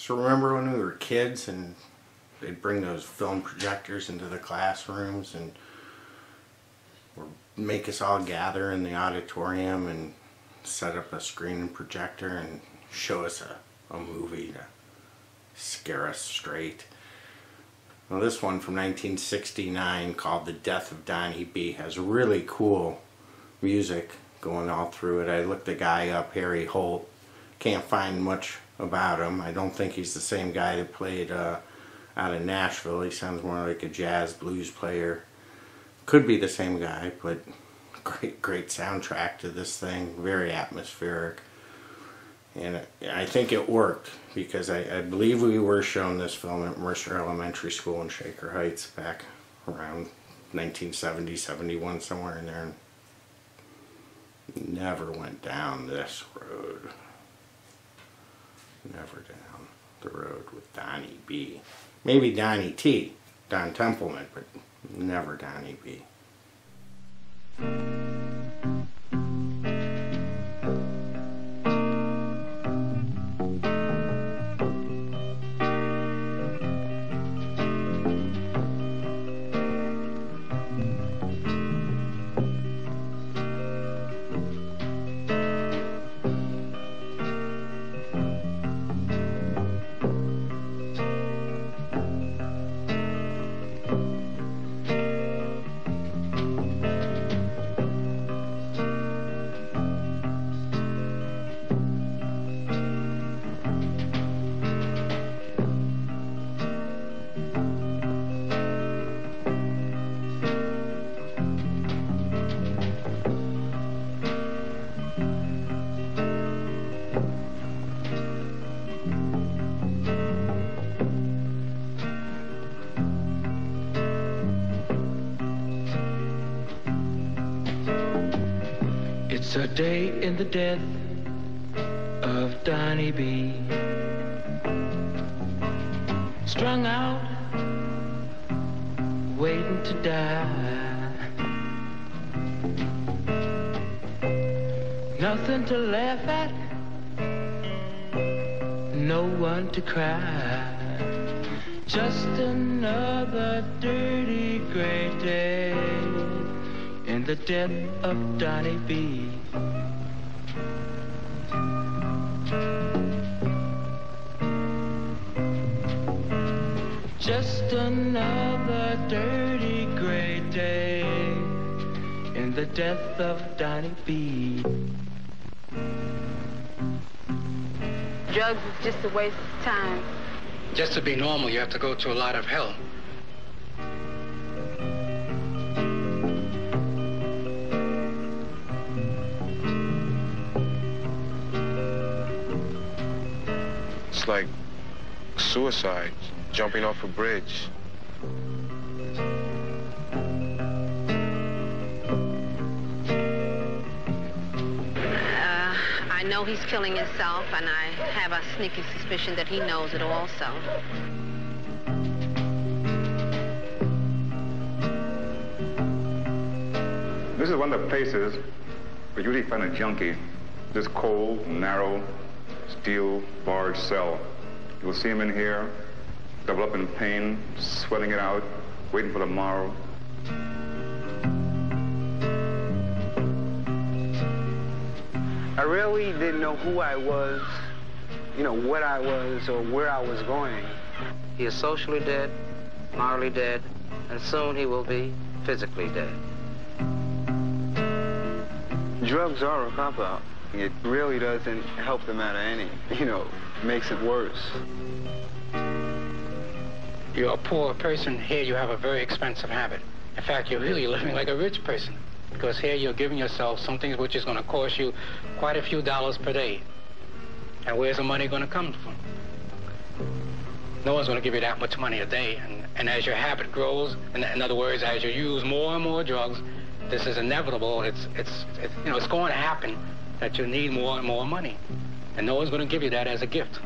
So remember when we were kids and they'd bring those film projectors into the classrooms and or make us all gather in the auditorium and set up a screen and projector and show us a movie to scare us straight. Well, this one from 1969 called The Death of Donnie B has really cool music going all through it. I looked the guy up, Harry Holt. Can't find much about him. I don't think he's the same guy that played out of Nashville. He sounds more like a jazz blues player. Could be the same guy, but great soundtrack to this thing. Very atmospheric. And I think it worked because I believe we were shown this film at Mercer Elementary School in Shaker Heights back around 1970, 71, somewhere in there. And never went down this road. Never down the road with Donnie B. Maybe Donnie T, Don Templeman, but never Donnie B. It's a day in the death of Donnie B. Strung out, waiting to die. Nothing to laugh at, no one to cry. Just another dirty gray day in the death of Donnie B. Just another dirty gray day in the death of Donnie B. Drugs is just a waste of time. Just to be normal, you have to go to a lot of hell. It's like suicide, jumping off a bridge. I know he's killing himself, and I have a sneaky suspicion that he knows it also. This is one of the places where you usually find a junkie. This cold, narrow, steel barred cell. You'll see him in here, double up in pain, sweating it out, waiting for the morrow. I really didn't know who I was, what I was or where I was going. He is socially dead, morally dead, and soon he will be physically dead. Drugs are a cop-out. It really doesn't help the matter any, makes it worse. You're a poor person. Here you have a very expensive habit. In fact, you're really living like a rich person, because here you're giving yourself something which is going to cost you quite a few dollars per day. And where's the money going to come from? No one's going to give you that much money a day. And as your habit grows, in other words, as you use more and more drugs, this is inevitable. It's going to happen that you need more and more money. And no one's going to give you that as a gift.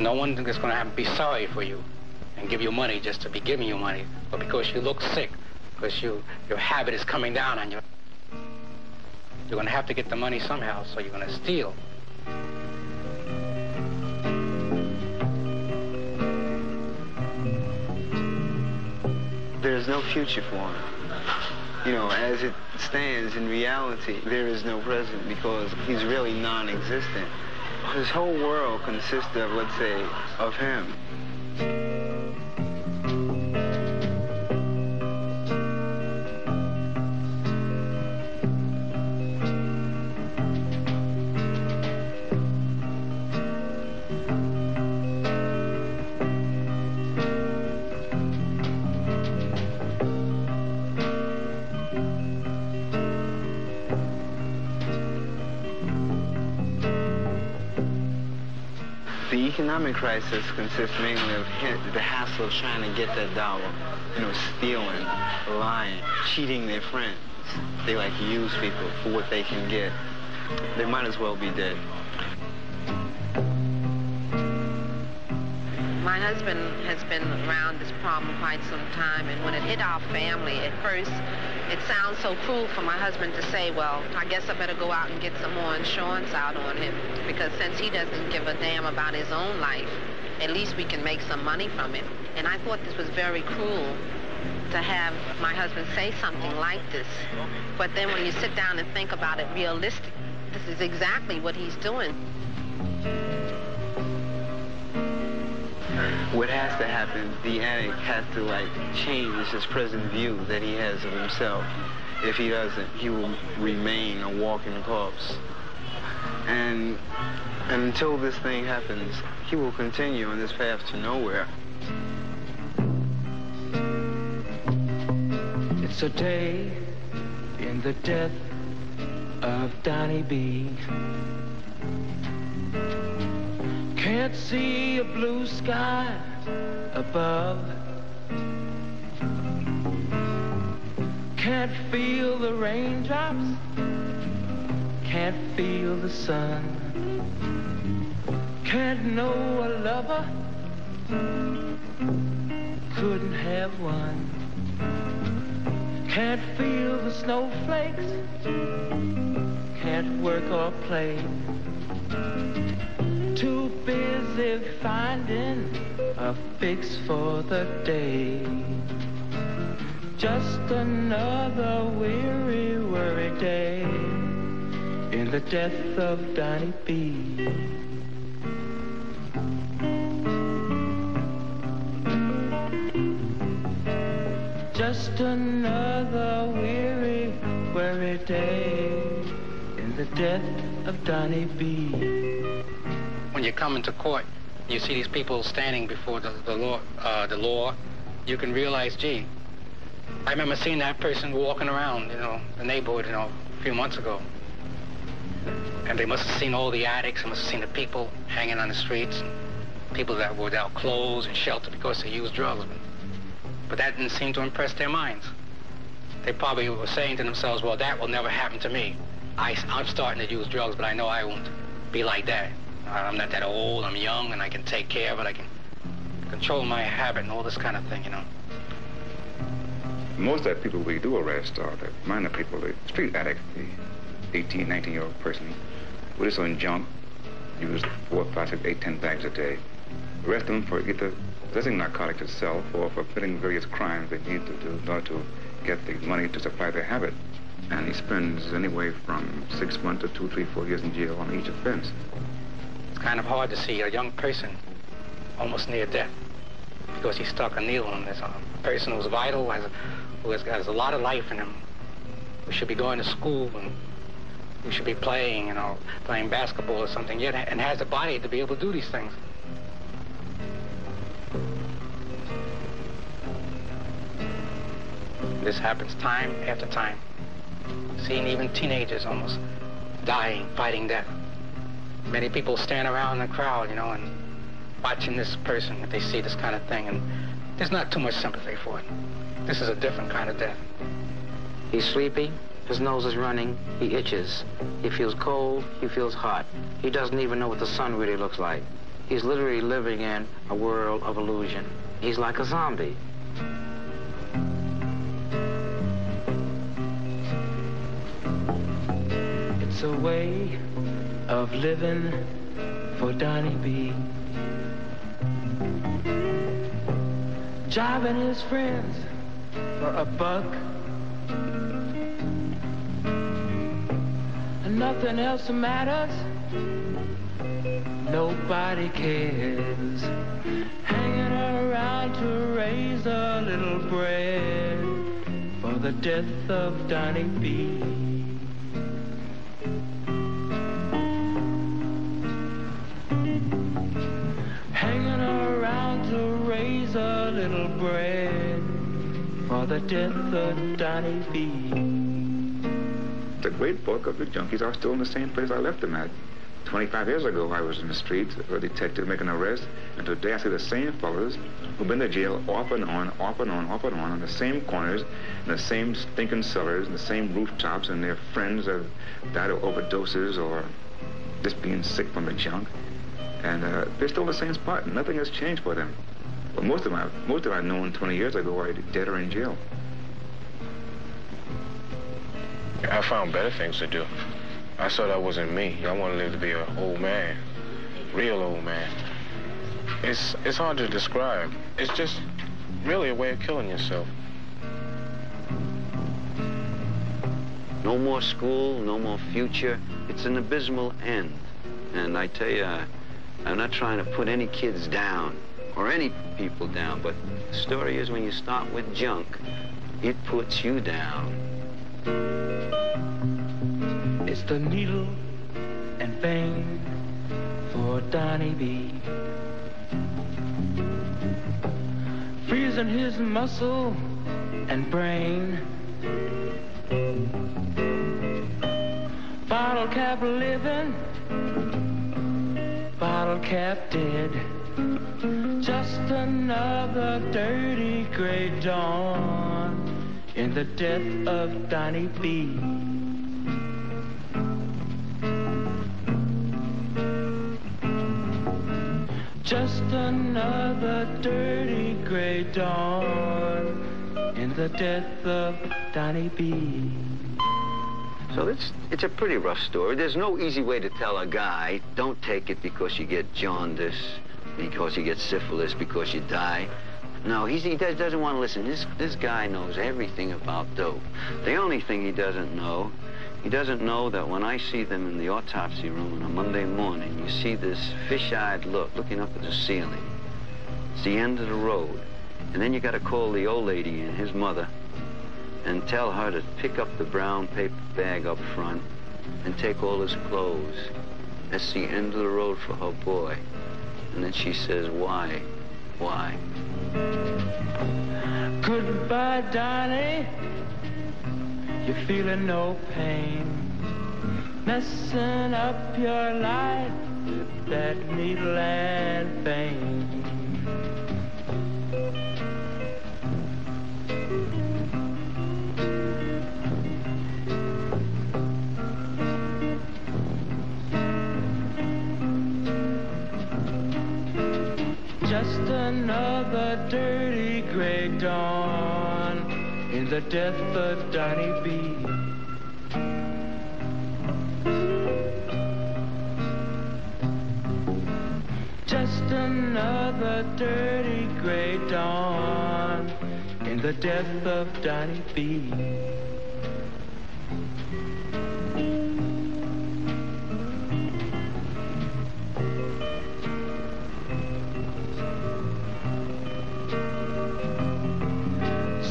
no one is going to be sorry for you and give you money just to be giving you money, but because you look sick, because your habit is coming down on you. You're going to have to get the money somehow, so you're going to steal. There's no future for him. You know, as it stands in reality, there is no present because he's really non-existent. His whole world consists of, let's say, of him. The economic crisis consists mainly of the hassle of trying to get that dollar. You know, stealing, lying, cheating their friends. They like to use people for what they can get. They might as well be dead. My husband has been around this problem quite some time, and when it hit our family, at first, it sounds so cruel for my husband to say, well, I guess I better go out and get some more insurance out on him, because since he doesn't give a damn about his own life, at least we can make some money from it. And I thought this was very cruel to have my husband say something like this. But then when you sit down and think about it realistically, this is exactly what he's doing. What has to happen, the addict has to, like, change his present view that he has of himself. If he doesn't, he will remain a walking corpse. And until this thing happens, he will continue on this path to nowhere. It's a day in the death of Donnie B. Can't see a blue sky above. Can't feel the raindrops. Can't feel the sun. Can't know a lover. Couldn't have one. Can't feel the snowflakes. Can't work or play. Too busy finding a fix for the day. Just another weary, worried day in the death of Donnie B. Just another weary, worried day in the death of Donnie B. When you come into court, you see these people standing before the law, you can realize, gee, I remember seeing that person walking around, the neighborhood, a few months ago. And they must have seen all the addicts, they must have seen the people hanging on the streets, people that were without clothes and shelter because they used drugs. But that didn't seem to impress their minds. They probably were saying to themselves, well, that will never happen to me. I'm starting to use drugs, but I know I won't be like that. I'm not that old, I'm young, and I can take care of it. I can control my habit and all this kind of thing, Most of the people we do arrest are the minor people, the street addicts, the 18, 19-year-old person with his own junk, use 4, 5, 6, 8, 10 bags a day. Arrest them for either possessing narcotics itself or for committing various crimes they need to do in order to get the money to supply their habit. And he spends anywhere from 6 months to 2, 3, 4 years in jail on each offense. It's kind of hard to see a young person almost near death because he stuck a needle in this person who's vital, who has a lot of life in him, who should be going to school and who should be playing, playing basketball or something, yet and has a body to be able to do these things. This happens time after time. Seeing even teenagers almost dying, fighting death. Many people stand around in the crowd, and watching this person if they see this kind of thing, and there's not too much sympathy for it. This is a different kind of death. He's sleepy, his nose is running, he itches. He feels cold, he feels hot. He doesn't even know what the sun really looks like. He's literally living in a world of illusion. He's like a zombie. It's a way of living for Donnie B. Jiving his friends for a buck. And nothing else matters. Nobody cares. Hanging around to raise a little bread for the death of Donnie B. Hanging around to raise a little bread for the death of Donnie B. The great bulk of the junkies are still in the same place I left them at. 25 years ago, I was in the streets, a detective making an arrest, and today I see the same fellas who've been to jail off and on, on the same corners, in the same stinking cellars, in the same rooftops, and their friends have died of overdoses or just being sick from the junk. And they're still in the same spot. Nothing has changed for them. But most of them I've known 20 years ago are dead or in jail. I found better things to do. I saw that wasn't me. I want to live to be an old man, real old man. It's hard to describe. It's just really a way of killing yourself. No more school, no more future. It's an abysmal end. And I tell you, I'm not trying to put any kids down or any people down, but the story is when you start with junk, it puts you down. It's the needle and vein for Donnie B. Freezing his muscle and brain. Bottle cap living, bottle cap dead. Just another dirty gray dawn in the death of Donnie B. Just another dirty gray dawn in the death of Donnie B. So it's a pretty rough story. There's no easy way to tell a guy, don't take it because you get jaundice, because you get syphilis, because you die. No, he doesn't want to listen. This guy knows everything about dope. The only thing he doesn't know that when I see them in the autopsy room on a Monday morning, you see this fish-eyed look looking up at the ceiling. It's the end of the road. And then you got to call the old lady and his mother and tell her to pick up the brown paper bag up front and take all his clothes. That's the end of the road for her boy. And then she says, why? Why? Goodbye, Donnie. You're feeling no pain. Messing up your life with that needle and vein. Just another dirty gray dawn in the death of Donnie B. Just another dirty gray dawn in the death of Donnie B.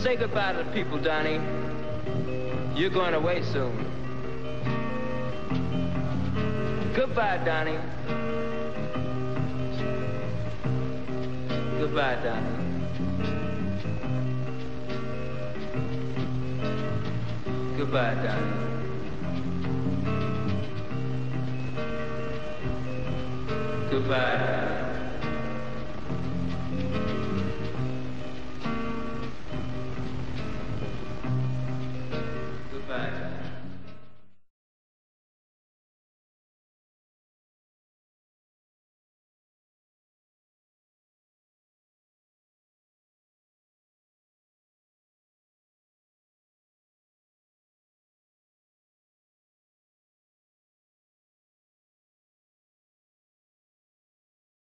Say goodbye to the people, Donnie. You're going away soon. Goodbye, Donnie. Goodbye, Donnie. Goodbye, Donnie. Goodbye, Donnie.